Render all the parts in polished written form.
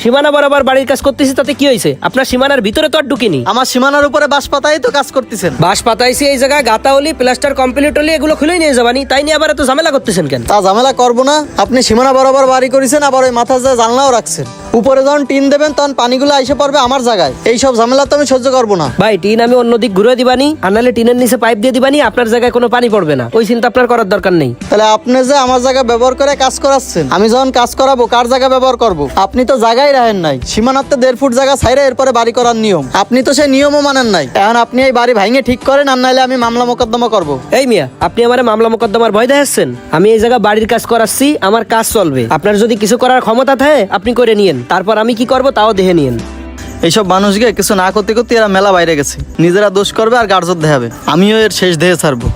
সীমানা বরাবর বাড়ির কাজ করতেছি, তাতে কি হয়েছে? আপনার সীমানার ভিতরে তো আর ঢুকিনি। আমার সীমানার উপরে বাঁশ পাতাই তো কাজ করতেছেন। বাঁশ পাতাইছি এই জায়গায়, গাতা হলি প্লাস্টার কমপ্লিট হলি এগুলো খুলেই নিয়ে যাবানি, তাই নিয়ে আবার এত ঝামেলা করতেছেন কেন? তা ঝামেলা করবো না। আপনি সীমানা বরাবর বাড়ি করেছেন, আবার ওই মাথা যা জানলাও রাখছেন। উপরে যখন টিন দেবেন তখন পানিগুলো আইসে পড়বে আমার জায়গায়। এইসব ঝামেলা তো আমি সহ্য করবো না। ভাই টিন আমি অন্যদিক ঘুরে দিবানি, আর নাহলে টিনের নিচে পাইপ দিয়ে দিবানি, আপনার জায়গায় কোনো পানি পড়বে না। ওই চিন্তা আপনার করার দরকার নেই। তাহলে আপনি যে আমার জায়গা ব্যবহার করে কাজ করাচ্ছেন, আমি যখন কাজ করাবো কার জায়গা ব্যবহার করবো? আপনি তো জায়গায় রাখেন নাই। সীমানাতে 1.5 ফুট জায়গা ছাইরে এরপরে বাড়ি করার নিয়ম, আপনি তো সেই নিয়মও মানেন নাই। এখন আপনি এই বাড়ি ভাঙে ঠিক করেন, আর নাহলে আমি মামলা মোকদ্দমা করবো। এই মিয়া, আপনি আমার মামলা মোকদ্দমার ভয় দেখাচ্ছেন? আমি এই জায়গা বাড়ির কাজ করাচ্ছি, আমার কাজ চলবে। আপনার যদি কিছু করার ক্ষমতা থাকে আপনি করে নিয়েন, তারপর আমি কি করবো তাও দেখে নিয়েন। এইসব মানুষকে কিছু না করতে করতে এরা মেলা বাইরে গেছে, নিজেরা দোষ করবে আর গার্জত দেখাবে। আমিও এর শেষ দেহে ছাড়বো।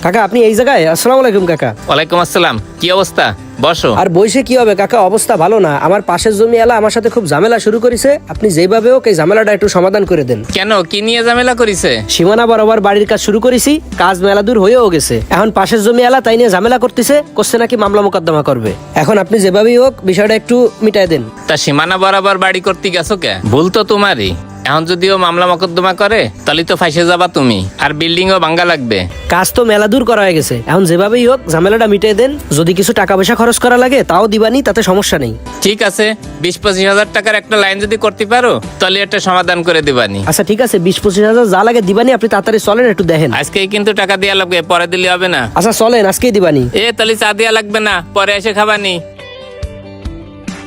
কাকা আপনি এই জায়গায়? আসসালামু আলাইকুম কাকা। ওয়ালাইকুম আসসালাম, কি অবস্থা? বসো। আর বইসে কি হবে কাকা, অবস্থা ভালো না। আমার পাশের জমি এলা আমার সাথে খুব ঝামেলা শুরু করেছে। আপনি যেভাবে হোক এই ঝামেলাটা একটু সমাধান করে দেন। কেন, কি নিয়ে ঝামেলা করিছে? সীমানা বরাবর বাড়ির কাজ শুরু করেছি, কাজ মেলা দূর হয়েও গেছে। এখন পাশের জমি এলা তাই নিয়ে ঝামেলা করতেছে নাকি মামলা মোকদ্দমা করবে। এখন আপনি যেভাবেই হোক বিষয়টা একটু মিটাই দেন। তা সীমানা বরাবর বাড়ি করতে গেছো কে? ভুল তো তোমারই। এখন যদিও মামলা মোকদ্দমা করে তাহলে তো ফাঁসে যাবা তুমি, আর বিল্ডিংও ভাঙ্গা লাগবে। কাজ তো মেলা দূর করা হয়ে গেছে, এখন যেভাবেই হোক ঝামেলাটা মিটাই দেন। যদি কিছু টাকা পয়সা খরচ করা লাগে তাও দিবানি, তাতে সমস্যা নেই। ঠিক আছে, 20-25 হাজার টাকার একটা লাইন যদি করতে পারো তাহলে একটা সমাধান করে দিবানি। আচ্ছা ঠিক আছে, 20-25 হাজার যা লাগে দিবানি। আপনি তাড়াতাড়ি চলেন, একটু দেখেন। আজকেই কিন্তু টাকা দেওয়া লাগবে, পরে দিলে হবে না। আচ্ছা চলেন, আজকেই দিবানি। তাহলে চা দেওয়া লাগবে না, পরে এসে খাবানি।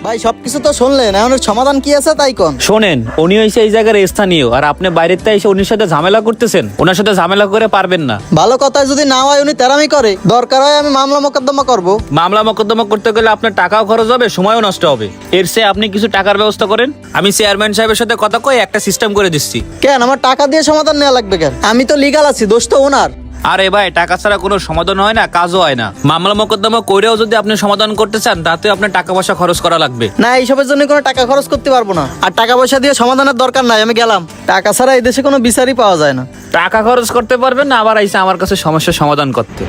ভাই সবকিছু তো শুনলেন, এখন এর সমাধান কি আছে তাই কোন। শোনেন, উনি হইছে এই জায়গার স্থানীয়, আর আপনি বাইরের থেকে এসে উনির সাথে ঝামেলা করতেছেন। ওনার সাথে ঝামেলা করে পারবেন না। ভালো কথায় যদি না হয় উনি তেরামি করে, দরকার হয় আমি মামলা মোকদ্দমা করবো। মামলা মোকদ্দমা করতে গেলে আপনার টাকাও খরচ হবে, সময়ও নষ্ট হবে। এর চেয়ে আপনি কিছু টাকার ব্যবস্থা করেন। আমি চেয়ারম্যান সাহেবের সাথে কথা কয়ে একটা সিস্টেম করে দিচ্ছি। কেন আমার টাকা দিয়ে সমাধান নেওয়া লাগবে কেন? আমি তো লিগাল আছি, দোষ তো ওনার। আরে ভাই, টাকা ছাড়া কোনো সমাধান হয় না, কাজও হয় না। মামলা মোকদ্দমা করেও যদি আপনি সমাধান করতে চান তাতে আপনার টাকা পয়সা খরচ করা লাগবে। না, এইসবের জন্য কোনো টাকা খরচ করতে পারবো না, আর টাকা পয়সা দিয়ে সমাধানের দরকার নাই। আমি গেলাম, টাকা ছাড়া এই দেশে কোনো বিচারই পাওয়া যায় না। টাকা খরচ করতে পারবেন না, আবার আইসা আমার কাছে সমস্যার সমাধান করতে।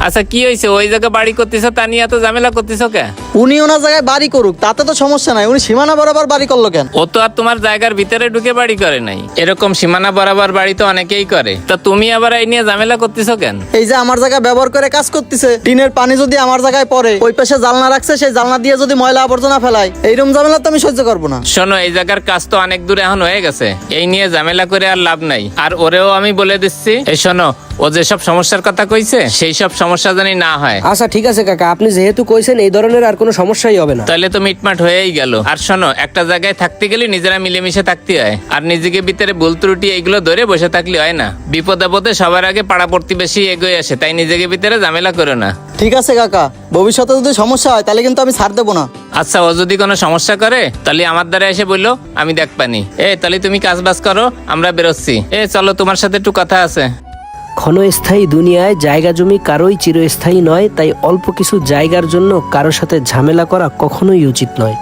আচ্ছা কি হয়েছে? ওই জায়গায় বাড়ি করতেছো, তা নিয়ে এত ঝামেলা করতেছো কে? উনি ওনার জায়গায় বাড়ি করুক, তাতে তো সমস্যা নাই। উনি সীমানা বরাবর বাড়ি করলো কেন? ও তো আর তোমার জায়গার ভিতরে ঢুকে বাড়ি করে নাই। এরকম সীমানা বরাবর বাড়ি তো অনেকেই করে, তা তুমি আবার এই নিয়ে ঝামেলা করতেছো কেন? এই যে আমার জায়গা ব্যবহার করে কাজ করতেছে, টিনের পানি যদি আমার জায়গায় পড়ে, ওই পাশে জানলা রাখছে, সেই জানলা দিয়ে যদি ময়লা আবর্জনা ফেলায়, এইরকম ঝামেলা তো আমি সহ্য করবো না। শোনো, এই জায়গার কাজ তো অনেক দূরে এখন হয়ে গেছে, এই নিয়ে ঝামেলা করে আর লাভ নাই। আর ওরেও আমি বলে দিচ্ছি, এই শোনো, ও যেসব সমস্যার কথা কইছে সেই সব সমস্যা জানি না হয়। আচ্ছা ঠিক আছে কাকা, আপনি যেহেতু কইছেন এই ধরনের আর কোনো সমস্যাই হবে না। তাহলে তো মিটমাট হয়েই গেল। আর শোনো, একটা জায়গায় থাকতে গেলে নিজেরা মিলেমিশে থাকতে হয়, আর নিজেকে ভিতরে ভুল ত্রুটি এইগুলো ধরে বসে থাকলে হয় না। বিপদ আপদে সবার আগে পাড়া প্রতিবেশী এগিয়ে আসে, তাই নিজেকে ভিতরে ঝামেলা করো না। ঠিক আছে কাকা, ভবিষ্যতে যদি সমস্যা হয় তাহলে কিন্তু আমি ছাড় দেবো না। আচ্ছা, ও যদি কোনো সমস্যা করে তাহলে আমার দ্বারা এসে বললো, আমি দেখবানি। তাহলে তুমি কাজ বাজ করো, আমরা বেরোচ্ছি। চলো, তোমার সাথে একটু কথা আছে। ক্ষণস্থায়ী দুনিয়ায় জায়গা জমি কারোই চিরস্থায়ী নয়, তাই অল্প কিছু জায়গার জন্য কারোর সাথে ঝামেলা করা কখনোই উচিত নয়।